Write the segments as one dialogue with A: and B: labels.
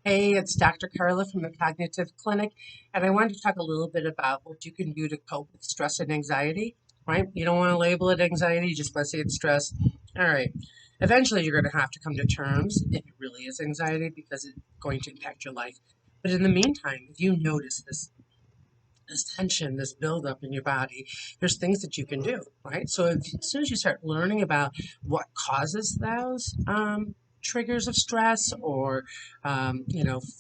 A: Hey, it's Dr. Carla from the Cognitive Clinic, and I wanted to talk a little bit about what you can do to cope with stress and anxiety, right? You don't want to label it anxiety, you just want to say it's stress. All right. Eventually, you're going to have to come to terms if it really is anxiety because it's going to impact your life. But in the meantime, if you notice this tension, this buildup in your body, there's things that you can do, right? So as soon as you start learning about what causes those triggers of stress or,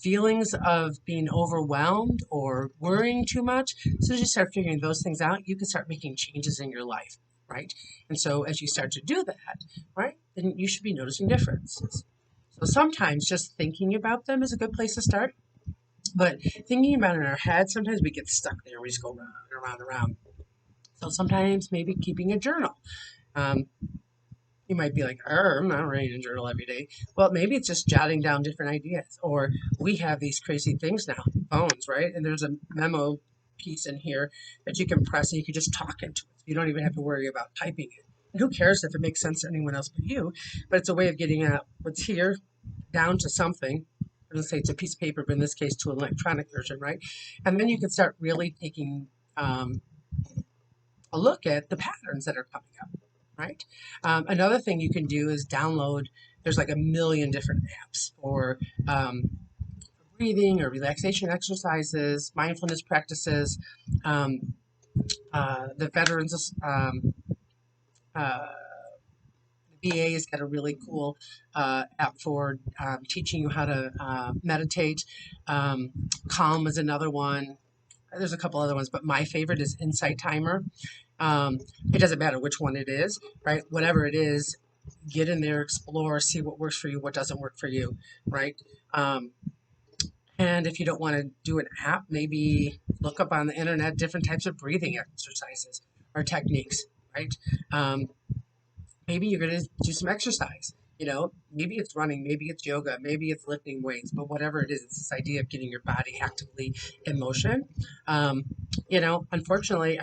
A: feelings of being overwhelmed or worrying too much, as soon as you start figuring those things out, you can start making changes in your life, right? And so as you start to do that, right, then you should be noticing differences. So sometimes just thinking about them is a good place to start. But thinking about it in our head, sometimes we get stuck there. We just go round and around and around. So sometimes maybe keeping a journal. Um, you might be like, I'm not writing a journal every day. Well, maybe it's just jotting down different ideas. Or we have these crazy things now, phones, right? And there's a memo piece in here that you can press and you can just talk into it. You don't even have to worry about typing it. And who cares if it makes sense to anyone else but you? But it's a way of getting out what's here down to something. Let's say it's a piece of paper, but in this case, to an electronic version, right? And then you can start really taking a look at the patterns that are coming up, right? Another thing you can do is download. There's like a million different apps for breathing or relaxation exercises, mindfulness practices. Um, the Veterans uh, the VA has got a really cool app for teaching you how to meditate. Calm is another one. There's a couple other ones, but my favorite is Insight Timer. It doesn't matter which one it is, right? Whatever it is, get in there, explore, see what works for you, what doesn't work for you, right? Um, and if you don't want to do an app, maybe look up on the internet different types of breathing exercises or techniques, right? Um, Maybe you're going to do some exercise. Maybe it's running, maybe it's yoga, maybe it's lifting weights, but whatever it is, it's this idea of getting your body actively in motion. Um, Unfortunately,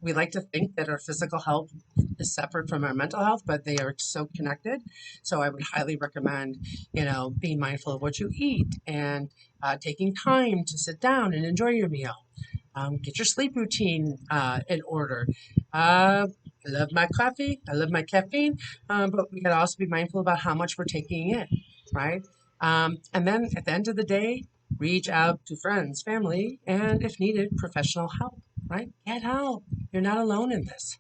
A: we like to think that our physical health is separate from our mental health, but they are so connected. So I would highly recommend, being mindful of what you eat and taking time to sit down and enjoy your meal. Get your sleep routine in order. I love my coffee. I love my caffeine, but we gotta also be mindful about how much we're taking in, right? And then at the end of the day, reach out to friends, family, and if needed, professional help, right? Get help. You're not alone in this.